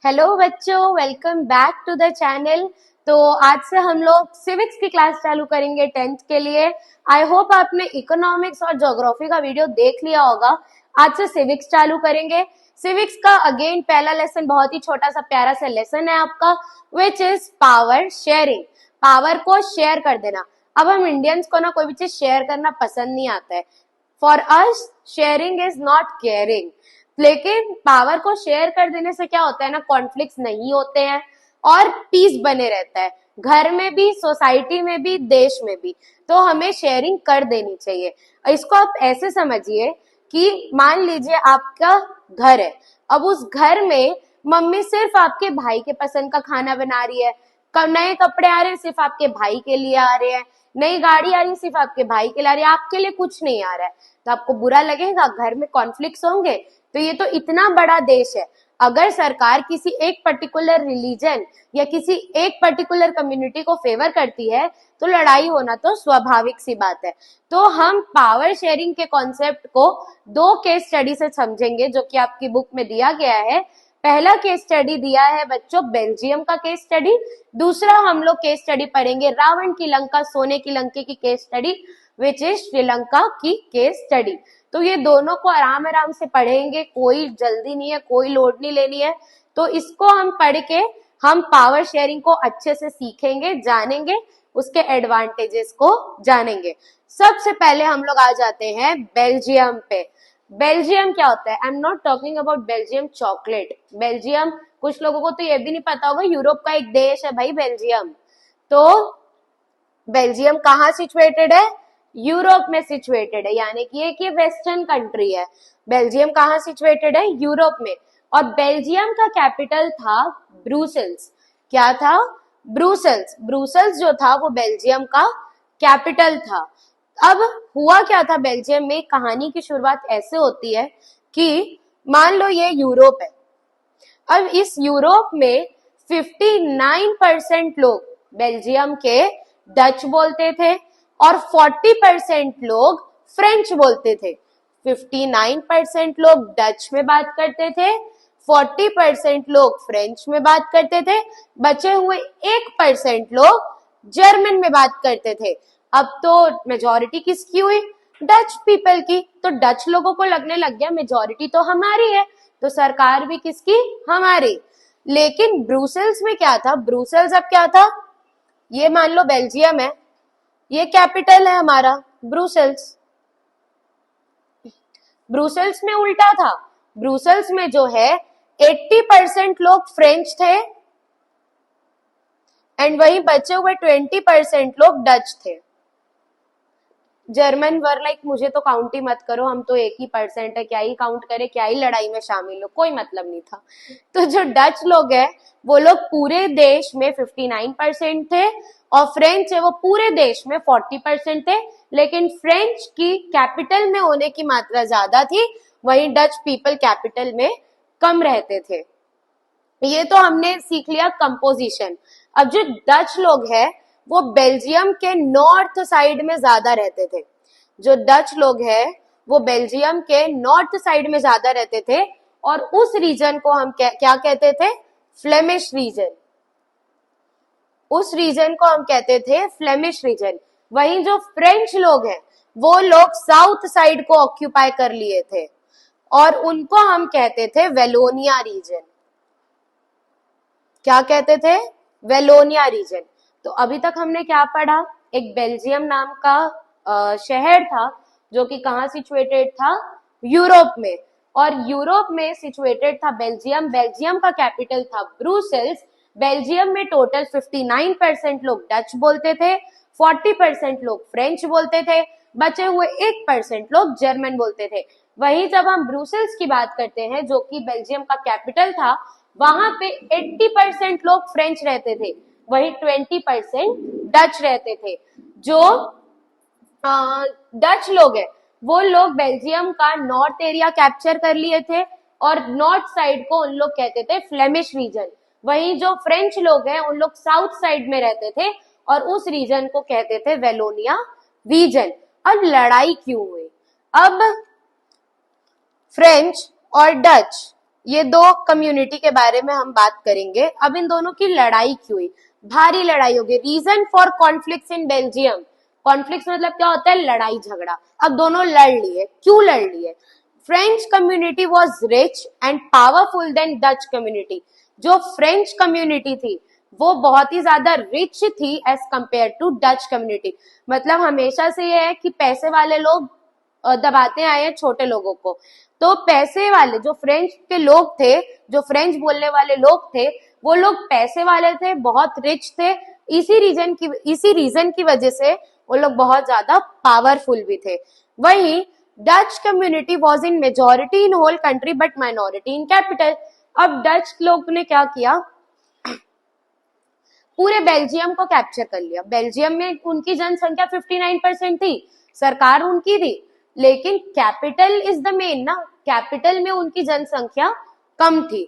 Hello बच्चों, welcome back to the channel. तो आज से हम लोग सिविक्स की क्लास चालू करेंगे 10th के लिए। आई होप आपने इकोनॉमिक्स और ज्योग्राफी का वीडियो देख लिया होगा। आज से सिविक्स चालू करेंगे। सिविक्स का अगेन पहला लेसन बहुत ही छोटा सा प्यारा सा लेसन है आपका, which is power sharing. Power को शेयर कर देना। अब हम इंडियंस को ना कोई भी चीज शेयर करना पसंद नहीं आता है। For us sharing is not caring. लेकिन पावर को शेयर कर देने से क्या होता है ना, कॉन्फ्लिक्ट्स नहीं होते हैं और पीस बने रहता है, घर में भी, सोसाइटी में भी, देश में भी। तो हमें शेयरिंग कर देनी चाहिए। इसको आप ऐसे समझिए कि मान लीजिए आपका घर है। अब उस घर में मम्मी सिर्फ आपके भाई के पसंद का खाना बना रही है, नए कपड़े आ रहे हैं सिर्फ आपके भाई के लिए आ रहे हैं, नई गाड़ी आ रही है सिर्फ आपके भाई के लिए आ रही है, आपके लिए कुछ नहीं आ रहा है। तो आपको बुरा लगेगा, घर में कॉन्फ्लिक्ट्स होंगे। तो ये तो इतना बड़ा देश है, अगर सरकार किसी एक पर्टिकुलर रिलीजन या किसी एक पर्टिकुलर कम्युनिटी को फेवर करती है तो लड़ाई होना तो स्वाभाविक सी बात है। तो हम पावर शेयरिंग के कॉन्सेप्ट को दो केस स्टडी से समझेंगे जो कि आपकी बुक में दिया गया है। पहला केस स्टडी दिया है बच्चों बेल्जियम का केस स्टडी। दूसरा हम लोग केस स्टडी पढ़ेंगे रावण की लंका सोने की लंके की case study, which is Sri Lanka की केस स्टडी। तो ये दोनों को आराम आराम से पढ़ेंगे, कोई जल्दी नहीं है, कोई लोड नहीं लेनी है। तो इसको हम पढ़ के हम पावर शेयरिंग को अच्छे से सीखेंगे, जानेंगे, उसके एडवांटेजेस को जानेंगे। सबसे पहले हम लोग आ जाते हैं बेल्जियम पे। बेल्जियम क्या होता है? I am not talking about Belgium chocolate. Belgium कुछ लोगों को तो ये भी नहीं पता होगा, यूरोप का एक देश है भाई बेल्जियम। तो बेल्जियम कहाँ सिचुएटेड है? यूरोप में सिचुएटेड है, यानी कि एक ये वेस्टर्न कंट्री है। बेल्जियम कहाँ सिचुएटेड है? यूरोप में। और बेल्जियम का कैपिटल था ब्रुसेल्स। क्या था? ब्रुसेल्स। ब्रुसेल्स जो था वो बेल्जियम का कैपिटल था। अब हुआ क्या था बेल्जियम में? कहानी की शुरुआत ऐसे होती है कि मान लो ये यूरोप है। अब इस यूरोप में 59% लोग बेल्जियम के डच बोलते थे और 40% लोग फ्रेंच बोलते थे। 59% लोग डच में बात करते थे, 40% लोग फ्रेंच में बात करते थे, बचे हुए 1% लोग जर्मन में बात करते थे। अब तो मेजॉरिटी किसकी हुई? डच पीपल की। तो डच लोगों को लगने लग गया मेजॉरिटी तो हमारी है, तो सरकार भी किसकी? हमारी। लेकिन ब्रुसेल्स में क्या था? ब्रुसेल्स अब क्या था? ये मान लो बेल्जियम है, ये कैपिटल है हमारा ब्रुसेल्स। ब्रुसेल्स में उल्टा था। ब्रुसेल्स में जो है 80% लोग फ्रेंच थे एंड वही बचे हुए 20% लोग डच थे। जर्मन वर लाइक मुझे तो काउंट ही मत करो, हम तो 1% है, क्या ही काउंट करे, क्या ही लड़ाई में शामिल हो, कोई मतलब नहीं था। तो जो डच लोग है वो लोग पूरे देश में 59% थे और फ्रेंच है वो पूरे देश में 40% थे। लेकिन फ्रेंच की कैपिटल में होने की मात्रा ज्यादा थी, वहीं डच पीपल कैपिटल में कम रहते थे। ये तो हमने सीख लिया कंपोजिशन। अब जो डच लोग हैं वो बेल्जियम के नॉर्थ साइड में ज्यादा रहते थे। जो डच लोग हैं वो बेल्जियम के नॉर्थ साइड में ज्यादा रहते थे और उस रीजन को हम क्या कहते थे? Flemish region. उस रीजन को हम कहते थे फ्लेमिश रीजन। वहीं जो फ्रेंच लोग हैं वो लोग साउथ साइड को ऑक्यूपाई कर लिए थे और उनको हम कहते थे वेलोनिया रीजन। क्या कहते थे? Wallonia region. तो अभी तक हमने क्या पढ़ा? एक बेल्जियम नाम का शहर था जो कि कहाँ सिचुएटेड था? यूरोप में। और यूरोप में सिचुएटेड था बेल्जियम। बेल्जियम का कैपिटल था ब्रुसेल्स। बेल्जियम में टोटल 59% लोग डच बोलते थे, 40% लोग फ्रेंच बोलते थे, बचे हुए 1% लोग जर्मन बोलते थे। वहीं जब हम ब्रुसेल्स की बात करते हैं जो कि बेल्जियम का कैपिटल था, वहां पे 80% लोग फ्रेंच रहते थे, वही 20% डच रहते थे। जो डच लोग हैं वो लोग बेल्जियम का नॉर्थ एरिया कैप्चर कर लिए थे और नॉर्थ साइड को उन लोग कहते थे फ्लेमिश रीजन। वहीं जो फ्रेंच लोग हैं उन लोग साउथ साइड में रहते थे और उस रीजन को कहते थे वेलोनिया रीजन। अब लड़ाई क्यों हुई? अब फ्रेंच और डच ये दो कम्युनिटी के बारे में हम बात करेंगे। अब इन दोनों की लड़ाई क्यों हुई, भारी लड़ाई होगी। Reason for conflicts in Belgium, conflicts मतलब क्या होता है, लड़ाई झगड़ा। अब दोनों लड़ लिए, क्यों लड़ लिए? French community was rich and powerful then Dutch community. जो फ्रेंच कम्युनिटी थी वो बहुत ही ज्यादा रिच थी as compare to Dutch community. मतलब हमेशा से ये है कि पैसे वाले लोग दबाते आए हैं छोटे लोगों को। तो पैसे वाले जो फ्रेंच के लोग थे, जो फ्रेंच बोलने वाले लोग थे, वो लोग पैसे वाले थे, बहुत रिच थे। इसी रीजन की वजह से वो लोग बहुत ज्यादा पावरफुल भी थे। वहीं Dutch community was in majority in whole country but minority in capital. अब डच लोग ने क्या किया, पूरे बेल्जियम को कैप्चर कर लिया। बेल्जियम में उनकी जनसंख्या 59% थी, सरकार उनकी थी, लेकिन कैपिटल इज द मेन ना, कैपिटल में उनकी जनसंख्या कम थी।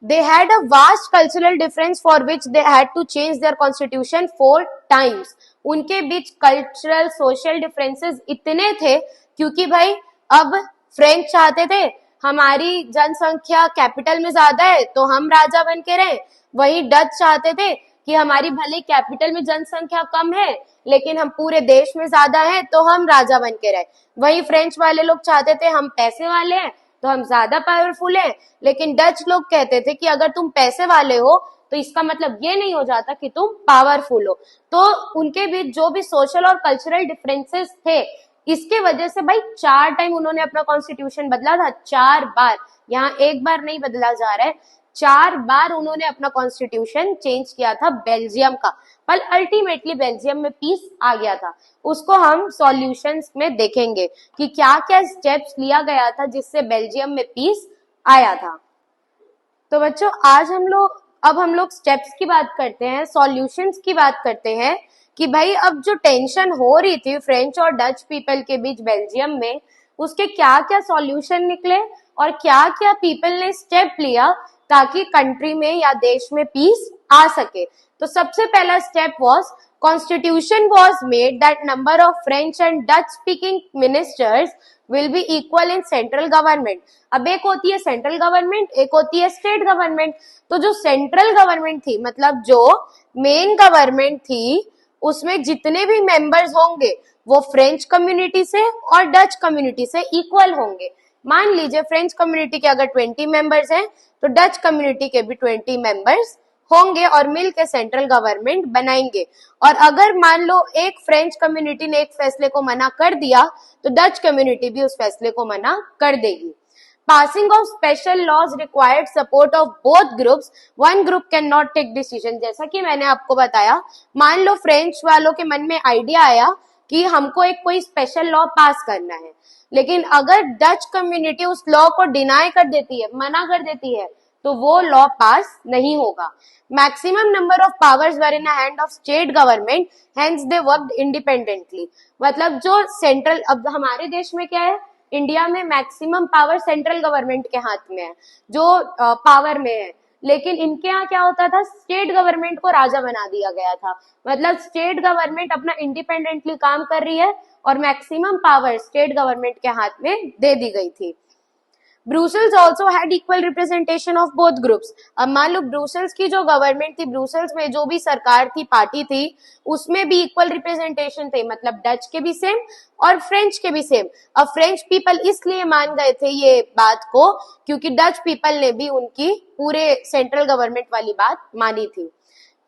They had a vast cultural difference for which they had to change their constitution 4 times. उनके बीच कल्चरल सोशल डिफरेंसेस इतने थे क्योंकि भाई अब फ्रेंच चाहते थे हमारी जनसंख्या कैपिटल में ज्यादा है तो हम राजा बन के रहे, वही डच चाहते थे कि हमारी भले कैपिटल में जनसंख्या कम है लेकिन हम पूरे देश में ज्यादा हैं तो हम राजा बन के रहे। वही फ्रेंच वाले लोग चाहते थे हम पैसे वाले हैं तो हम ज्यादा पावरफुल हैं, लेकिन डच लोग कहते थे कि अगर तुम पैसे वाले हो तो इसका मतलब ये नहीं हो जाता कि तुम पावरफुल हो। तो उनके बीच जो भी सोशल और कल्चरल डिफरेंसेस थे, इसके वजह से भाई 4 टाइम उन्होंने अपना कॉन्स्टिट्यूशन बदला था, 4 बार, यहाँ एक बार नहीं बदला जा रहा है, 4 बार उन्होंने अपना कॉन्स्टिट्यूशन चेंज किया था बेल्जियम का, पर अल्टीमेटली बेल्जियम में पीस आ गया था। उसको हम सॉल्यूशंस में देखेंगे कि क्या क्या स्टेप्स लिया गया था जिससे बेल्जियम में पीस आया था। तो बच्चों आज हम लोग स्टेप्स की बात करते हैं, सॉल्यूशंस की बात करते हैं कि भाई अब जो टेंशन हो रही थी फ्रेंच और डच पीपल के बीच बेल्जियम में, उसके क्या क्या सॉल्यूशन निकले और क्या क्या पीपल ने स्टेप लिया ताकि कंट्री में या देश में पीस आ सके। तो सबसे पहला step was constitution was made that number of French and Dutch speaking ministers will be equal in central government. अब एक होती है सेंट्रल गवर्नमेंट, एक होती है स्टेट गवर्नमेंट। तो जो सेंट्रल गवर्नमेंट थी, मतलब जो मेन गवर्नमेंट थी, उसमें जितने भी मेंबर्स होंगे वो फ्रेंच कम्युनिटी से और डच कम्युनिटी से इक्वल होंगे। मान लीजिए फ्रेंच कम्युनिटी के अगर 20 मेंबर्स हैं तो डच कम्युनिटी के भी 20 मेंबर्स होंगे और मिल के सेंट्रल गवर्नमेंट बनाएंगे। और अगर मान लो एक फ्रेंच कम्युनिटी ने एक फैसले को मना कर दिया तो डच कम्युनिटी भी उस फैसले को मना कर देगी। Passing of special laws required support of both groups, one group can not take decision. जैसा कि मैंने आपको बताया, मान लो फ्रेंच वालों के मन में आइडिया आया कि हमको एक कोई स्पेशल लॉ पास करना है, लेकिन अगर डच कम्युनिटी उस लॉ को डिनाई कर देती है, मना कर देती है, तो वो लॉ पास नहीं होगा। Maximum number of powers were in the hand of state government, hence they worked independently. मतलब जो सेंट्रल, अब हमारे देश में क्या है, इंडिया में मैक्सिमम पावर सेंट्रल गवर्नमेंट के हाथ में है, जो पावर में है, लेकिन इनके यहाँ क्या होता था, स्टेट गवर्नमेंट को राजा बना दिया गया था। मतलब स्टेट गवर्नमेंट अपना इंडिपेंडेंटली काम कर रही है और मैक्सिमम पावर स्टेट गवर्नमेंट के हाथ में दे दी गई थी। Brussels also had equal representation of both groups. अब मान लो ब्रुसेल्स की जो गवर्नमेंट थी, ब्रुसेल्स में जो भी सरकार थी, पार्टी थी, उसमें भी इक्वल रिप्रेजेंटेशन थे, मतलब डच के भी सेम और फ्रेंच के भी सेम। अब फ्रेंच पीपल इसलिए मान गए थे ये बात को क्योंकि डच पीपल ने भी उनकी पूरे सेंट्रल गवर्नमेंट वाली बात मानी थी।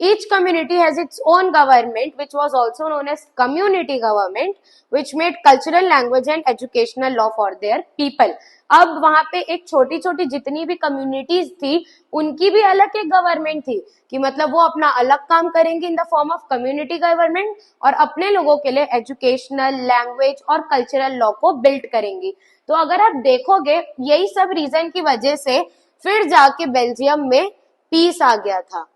Each community has its own government, which was also known as community government, which made cultural, language and educational law for their people. अब वहां पे एक छोटी छोटी जितनी भी कम्युनिटीज थी, उनकी भी अलग एक गवर्नमेंट थी कि मतलब वो अपना अलग काम करेंगे in the form of community government और अपने लोगों के लिए एजुकेशनल, लैंग्वेज और कल्चरल लॉ को बिल्ड करेंगी। तो अगर आप देखोगे, यही सब रीजन की वजह से फिर जाके बेल्जियम में पीस आ गया था।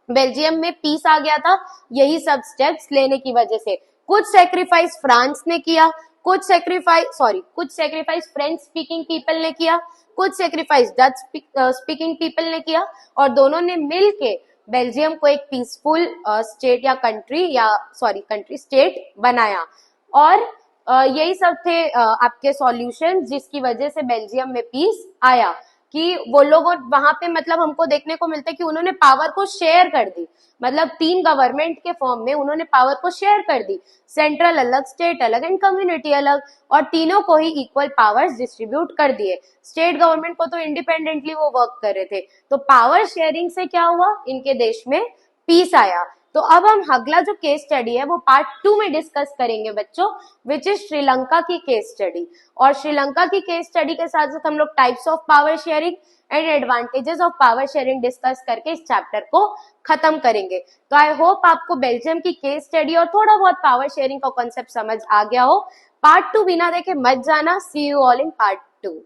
बेल्जियम में पीस आ गया था यही सब स्टेप्स लेने की वजह से। कुछ सेक्रीफाइस फ्रांस ने किया, कुछ सेक्रीफाइस फ्रेंच स्पीकिंग पीपल ने किया, कुछ सेक्रीफाइस डच स्पीकिंग पीपल ने किया, और दोनों ने मिलके बेल्जियम को एक पीसफुल स्टेट या कंट्री स्टेट बनाया। और यही सब थे आपके सॉल्यूशन जिसकी वजह से बेल्जियम में पीस आया, कि वो लोग वहां पे मतलब हमको देखने को मिलता है कि उन्होंने पावर को शेयर कर दी, मतलब 3 गवर्नमेंट के फॉर्म में उन्होंने पावर को शेयर कर दी, सेंट्रल अलग, स्टेट अलग एंड कम्युनिटी अलग, और तीनों को ही इक्वल पावर्स डिस्ट्रीब्यूट कर दिए। स्टेट गवर्नमेंट को तो इंडिपेंडेंटली वो वर्क कर रहे थे, तो पावर शेयरिंग से क्या हुआ, इनके देश में पीस आया। तो अब हम अगला जो केस स्टडी है वो पार्ट 2 में डिस्कस करेंगे बच्चों, विच इज श्रीलंका की केस स्टडी। और श्रीलंका की केस स्टडी के साथ साथ हम लोग types of power sharing and advantages of power sharing discuss करके इस चैप्टर को खत्म करेंगे। तो आई होप आपको बेल्जियम की केस स्टडी और थोड़ा बहुत पावर शेयरिंग का कॉन्सेप्ट समझ आ गया हो। पार्ट 2 बिना देखे मत जाना। सी यू ऑल इन पार्ट 2।